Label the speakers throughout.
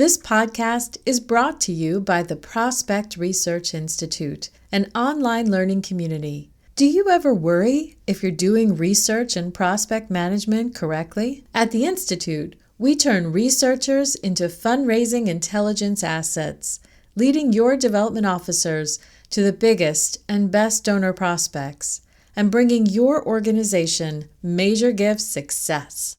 Speaker 1: This podcast is brought to you by the Prospect Research Institute, an online learning community. Do you ever worry if you're doing research and prospect management correctly? At the Institute, we turn researchers into fundraising intelligence assets, leading your development officers to the biggest and best donor prospects, and bringing your organization major gift success.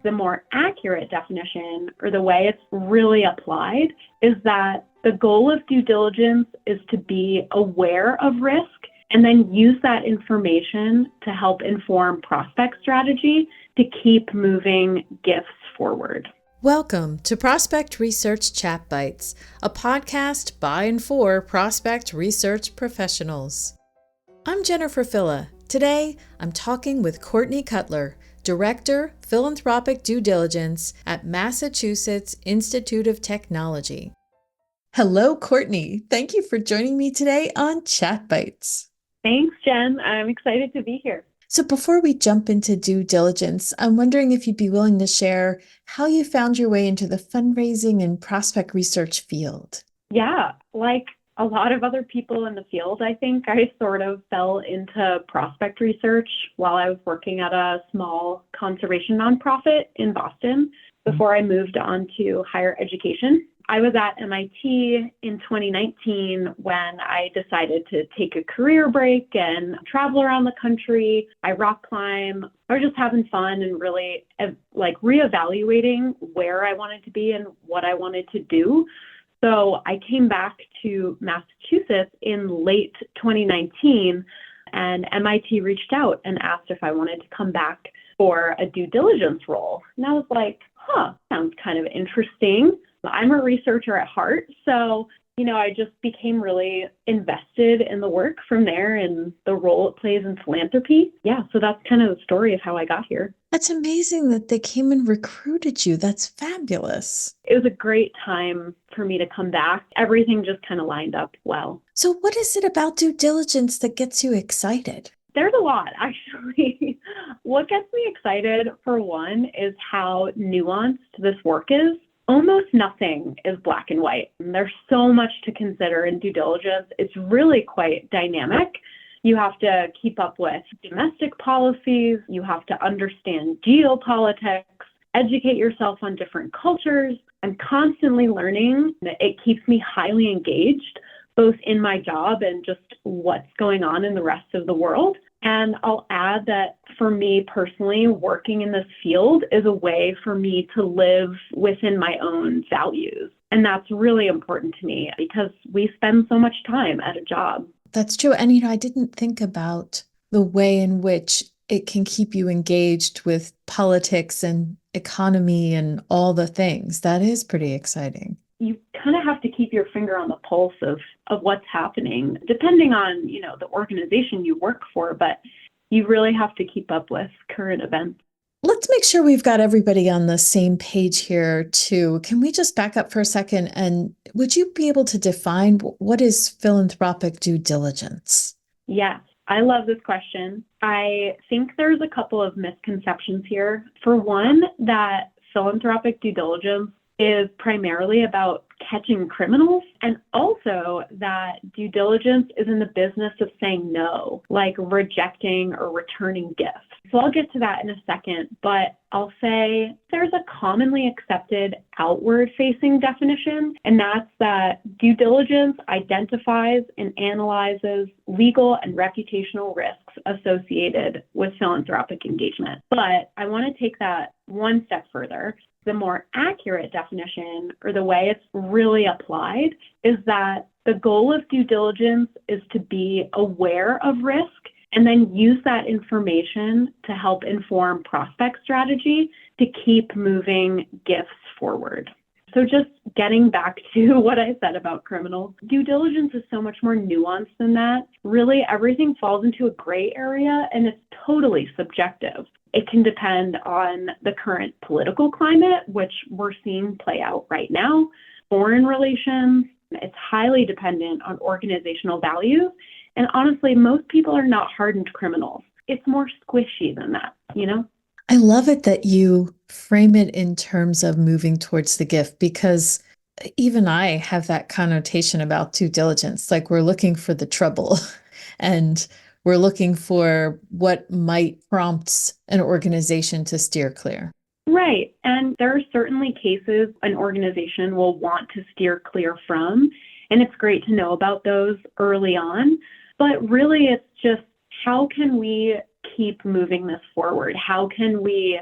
Speaker 2: The more accurate definition, or the way it's really applied, is that the goal of due diligence is to be aware of risk and then use that information to help inform prospect strategy to keep moving gifts forward.
Speaker 1: Welcome to Prospect Research Chat Bites, a podcast by and for prospect research professionals. I'm Jennifer Filla. Today, I'm talking with Courtney Cutler, Director, Philanthropic Due Diligence at Massachusetts Institute of Technology. Hello, Courtney. Thank you for joining me today on Chat Bites.
Speaker 2: Thanks, Jen. I'm excited to be here.
Speaker 1: So before we jump into due diligence, I'm wondering if you'd be willing to share how you found your way into the fundraising and prospect research field.
Speaker 2: Yeah, like a lot of other people in the field, I think I sort of fell into prospect research while I was working at a small conservation nonprofit in Boston before I moved on to higher education. I was at MIT in 2019 when I decided to take a career break and travel around the country. I rock climb. I was just having fun and really reevaluating where I wanted to be and what I wanted to do. So I came back to Massachusetts in late 2019, and MIT reached out and asked if I wanted to come back for a due diligence role. And I was like, sounds kind of interesting. I'm a researcher at heart, so I just became really invested in the work from there and the role it plays in philanthropy. Yeah, so that's kind of the story of how I got here.
Speaker 1: That's amazing that they came and recruited you. That's fabulous.
Speaker 2: It was a great time for me to come back. Everything just kind of lined up well.
Speaker 1: So what is it about due diligence that gets you excited?
Speaker 2: There's a lot, actually. What gets me excited, for one, is how nuanced this work is. Almost nothing is black and white. And there's so much to consider in due diligence. It's really quite dynamic. You have to keep up with domestic policies. You have to understand geopolitics, educate yourself on different cultures. I'm constantly learning. It keeps me highly engaged, both in my job and just what's going on in the rest of the world. And I'll add that for me personally, working in this field is a way for me to live within my own values. And that's really important to me because we spend so much time at a job.
Speaker 1: That's true. And, I didn't think about the way in which it can keep you engaged with politics and economy and all the things. That is pretty exciting.
Speaker 2: You kind of have to keep your finger on the pulse of what's happening, depending on, the organization you work for, but you really have to keep up with current events.
Speaker 1: Let's make sure we've got everybody on the same page here too. Can we just back up for a second? And would you be able to define what is philanthropic due diligence?
Speaker 2: Yes, I love this question. I think there's a couple of misconceptions here. For one, that philanthropic due diligence is primarily about catching criminals, and also that due diligence is in the business of saying no, like rejecting or returning gifts. So I'll get to that in a second, but I'll say there's a commonly accepted outward-facing definition, and that's that due diligence identifies and analyzes legal and reputational risks associated with philanthropic engagement. But I want to take that one step further. The more accurate definition, or the way it's really applied, is that the goal of due diligence is to be aware of risk and then use that information to help inform prospect strategy to keep moving gifts forward. So just getting back to what I said about criminals, due diligence is so much more nuanced than that. Really, everything falls into a gray area and it's totally subjective. It can depend on the current political climate, which we're seeing play out right now, foreign relations. It's highly dependent on organizational values. And honestly, most people are not hardened criminals. It's more squishy than that, you know?
Speaker 1: I love it that you frame it in terms of moving towards the gift because even I have that connotation about due diligence. Like we're looking for the trouble and we're looking for what might prompt an organization to steer clear.
Speaker 2: Right. And there are certainly cases an organization will want to steer clear from. And it's great to know about those early on. But really, it's just how can we keep moving this forward? How can we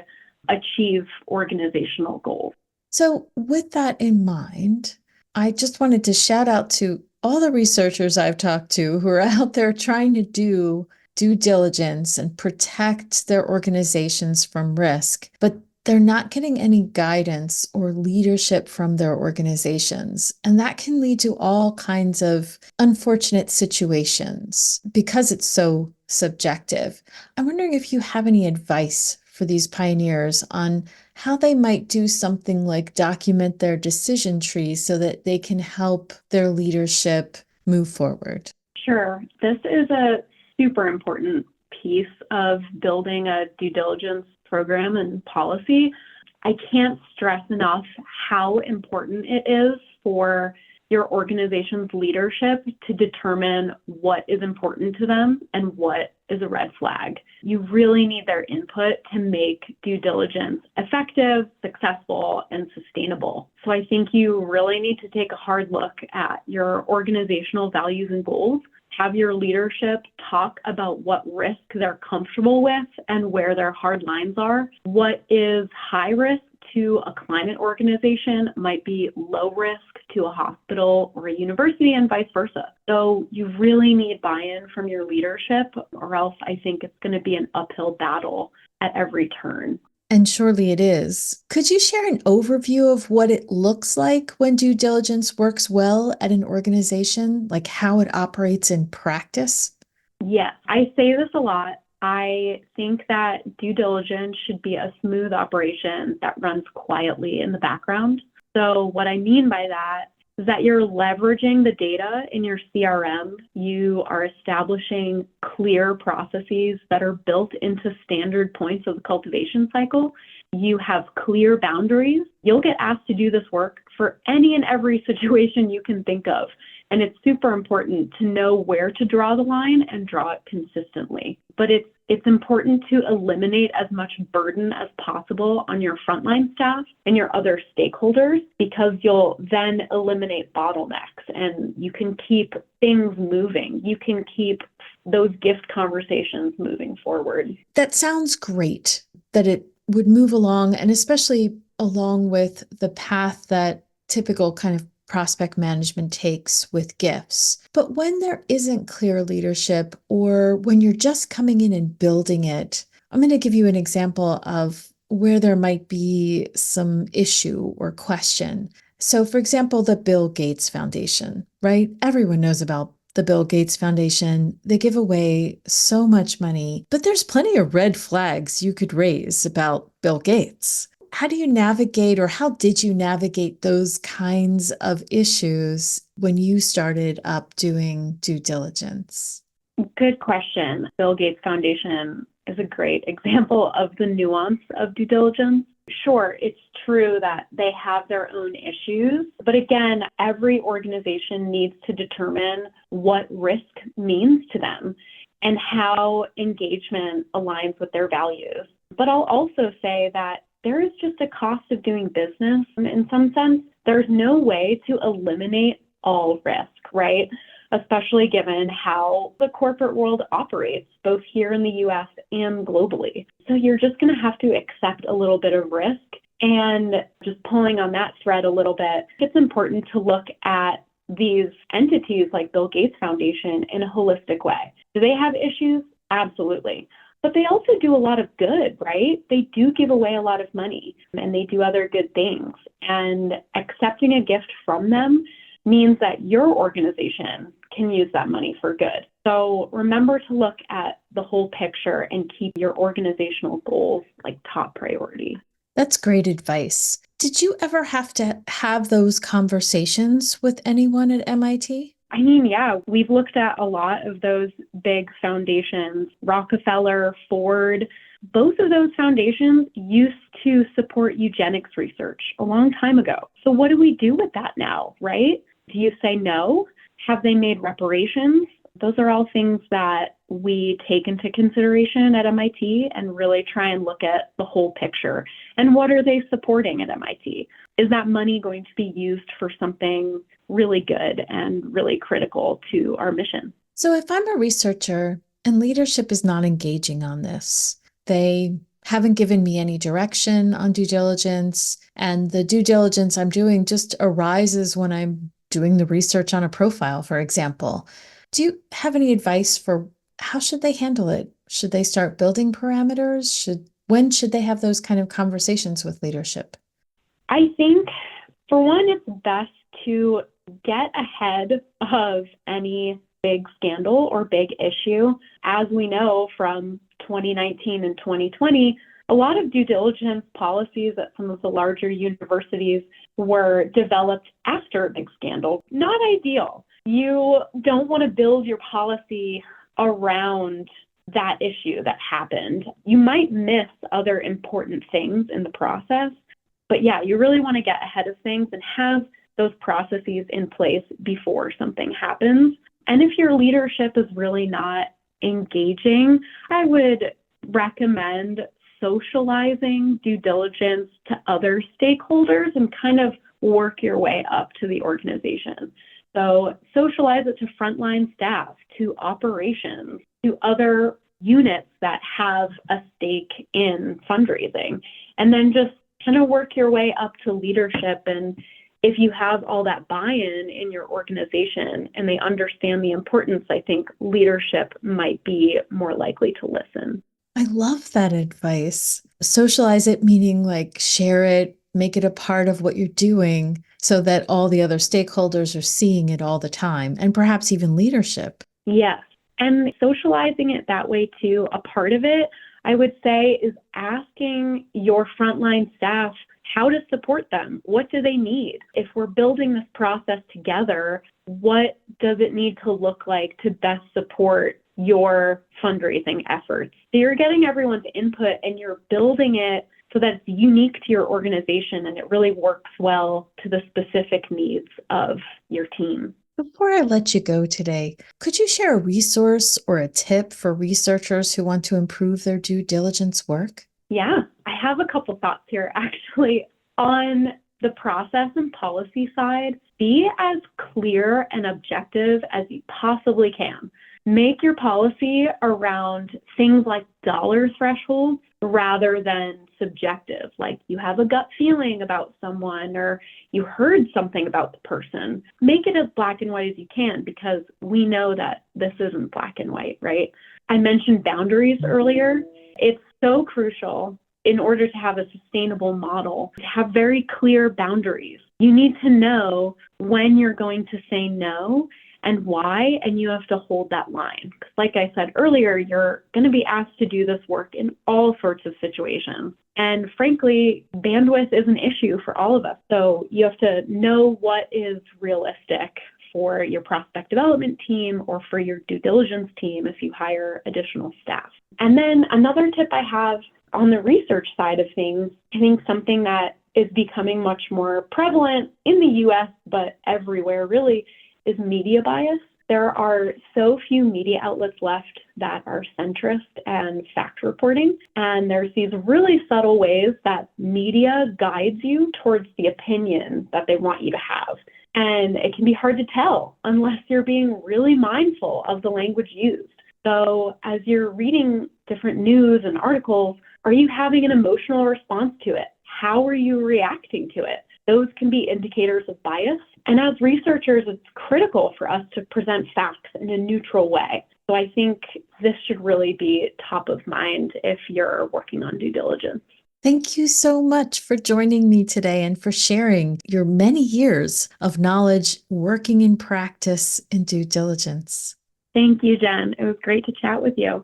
Speaker 2: achieve organizational goals?
Speaker 1: So, with that in mind, I just wanted to shout out to all the researchers I've talked to who are out there trying to do due diligence and protect their organizations from risk, but they're not getting any guidance or leadership from their organizations. And that can lead to all kinds of unfortunate situations because it's so subjective. I'm wondering if you have any advice for these pioneers on how they might do something like document their decision trees so that they can help their leadership move forward.
Speaker 2: Sure. This is a super important piece of building a due diligence program and policy. I can't stress enough how important it is for your organization's leadership to determine what is important to them and what is a red flag. You really need their input to make due diligence effective, successful, and sustainable. So I think you really need to take a hard look at your organizational values and goals. Have your leadership talk about what risk they're comfortable with and where their hard lines are. What is high risk to a climate organization might be low risk to a hospital or a university and vice versa. So you really need buy-in from your leadership, or else I think it's going to be an uphill battle at every turn.
Speaker 1: And surely it is. Could you share an overview of what it looks like when due diligence works well at an organization, like how it operates in practice?
Speaker 2: Yes, I say this a lot. I think that due diligence should be a smooth operation that runs quietly in the background. So what I mean by that is that you're leveraging the data in your CRM. You are establishing clear processes that are built into standard points of the cultivation cycle. You have clear boundaries. You'll get asked to do this work for any and every situation you can think of. And it's super important to know where to draw the line and draw it consistently. But it's important to eliminate as much burden as possible on your frontline staff and your other stakeholders, because you'll then eliminate bottlenecks and you can keep things moving. You can keep those gift conversations moving forward.
Speaker 1: That sounds great that it would move along, and especially along with the path that typical kind of prospect management takes with gifts. But when there isn't clear leadership or when you're just coming in and building it, I'm going to give you an example of where there might be some issue or question. So, for example, the Bill Gates Foundation, right? Everyone knows about the Bill Gates Foundation. They give away so much money, but there's plenty of red flags you could raise about Bill Gates. How do you navigate, or how did you navigate those kinds of issues when you started up doing due diligence?
Speaker 2: Good question. Bill Gates Foundation is a great example of the nuance of due diligence. Sure, it's true that they have their own issues, but again, every organization needs to determine what risk means to them and how engagement aligns with their values. But I'll also say that there is just a cost of doing business. In some sense, there's no way to eliminate all risk, right? Especially given how the corporate world operates, both here in the US and globally. So you're just going to have to accept a little bit of risk. And just pulling on that thread a little bit, it's important to look at these entities like Bill Gates Foundation in a holistic way. Do they have issues? Absolutely. But they also do a lot of good, right? They do give away a lot of money and they do other good things. And accepting a gift from them means that your organization can use that money for good. So remember to look at the whole picture and keep your organizational goals like top priority.
Speaker 1: That's great advice. Did you ever have to have those conversations with anyone at MIT?
Speaker 2: I mean, yeah, we've looked at a lot of those big foundations, Rockefeller, Ford. both of those foundations used to support eugenics research a long time ago. So what do we do with that now, right? Do you say no? Have they made reparations? Those are all things that we take into consideration at MIT and really try and look at the whole picture. And what are they supporting at MIT? Is that money going to be used for something really good and really critical to our mission?
Speaker 1: So if I'm a researcher and leadership is not engaging on this, they haven't given me any direction on due diligence, and the due diligence I'm doing just arises when I'm doing the research on a profile, for example. Do you have any advice for how should they handle it? Should they start building parameters? When should they have those kind of conversations with leadership?
Speaker 2: I think, for one, it's best to get ahead of any big scandal or big issue. As we know from 2019 and 2020, a lot of due diligence policies at some of the larger universities were developed after a big scandal. Not ideal. You don't want to build your policy around that issue that happened. You might miss other important things in the process, but yeah, you really want to get ahead of things and have those processes in place before something happens. And if your leadership is really not engaging, I would recommend socializing due diligence to other stakeholders and kind of work your way up to the organization. So socialize it to frontline staff, to operations, to other units that have a stake in fundraising, and then just kind of work your way up to leadership. And if you have all that buy-in in your organization and they understand the importance, I think leadership might be more likely to listen.
Speaker 1: I love that advice. Socialize it, meaning like share it, make it a part of what you're doing so that all the other stakeholders are seeing it all the time, and perhaps even leadership.
Speaker 2: Yes. And socializing it that way too, a part of it, I would say, is asking your frontline staff how to support them. What do they need? If we're building this process together, what does it need to look like to best support your fundraising efforts? So you're getting everyone's input and you're building it so that it's unique to your organization and it really works well to the specific needs of your team.
Speaker 1: Before I let you go today, could you share a resource or a tip for researchers who want to improve their due diligence work?
Speaker 2: Yeah, I have a couple thoughts here actually. On the process and policy side, be as clear and objective as you possibly can. Make your policy around things like dollar thresholds rather than subjective, like you have a gut feeling about someone or you heard something about the person. Make it as black and white as you can, because we know that this isn't black and white, right? I mentioned boundaries earlier. It's so crucial in order to have a sustainable model to have very clear boundaries. You need to know when you're going to say no and why, and you have to hold that line. Because like I said earlier, you're going to be asked to do this work in all sorts of situations. And frankly, bandwidth is an issue for all of us. So you have to know what is realistic for your prospect development team or for your due diligence team if you hire additional staff. And then another tip I have on the research side of things, I think something that is becoming much more prevalent in the US, but everywhere really, is media bias. There are so few media outlets left that are centrist and fact reporting. And there's these really subtle ways that media guides you towards the opinion that they want you to have. And it can be hard to tell unless you're being really mindful of the language used. So as you're reading different news and articles, are you having an emotional response to it? How are you reacting to it? Those can be indicators of bias. And as researchers, it's critical for us to present facts in a neutral way. So I think this should really be top of mind if you're working on due diligence.
Speaker 1: Thank you so much for joining me today and for sharing your many years of knowledge working in practice in due diligence.
Speaker 2: Thank you, Jen. It was great to chat with you.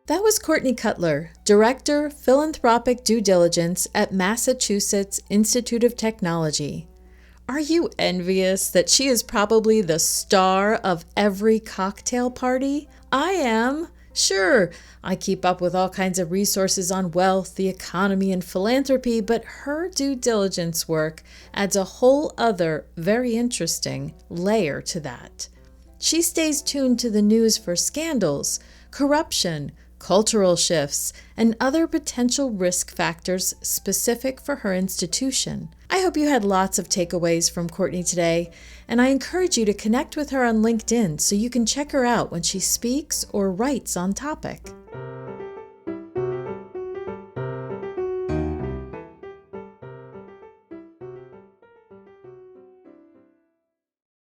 Speaker 1: That was Courtney Cutler, Director, Philanthropic Due Diligence at Massachusetts Institute of Technology. Are you envious that she is probably the star of every cocktail party? I am. Sure, I keep up with all kinds of resources on wealth, the economy, and philanthropy, but her due diligence work adds a whole other, very interesting layer to that. She stays tuned to the news for scandals, corruption, cultural shifts, and other potential risk factors specific for her institution. I hope you had lots of takeaways from Courtney today, and I encourage you to connect with her on LinkedIn so you can check her out when she speaks or writes on topic.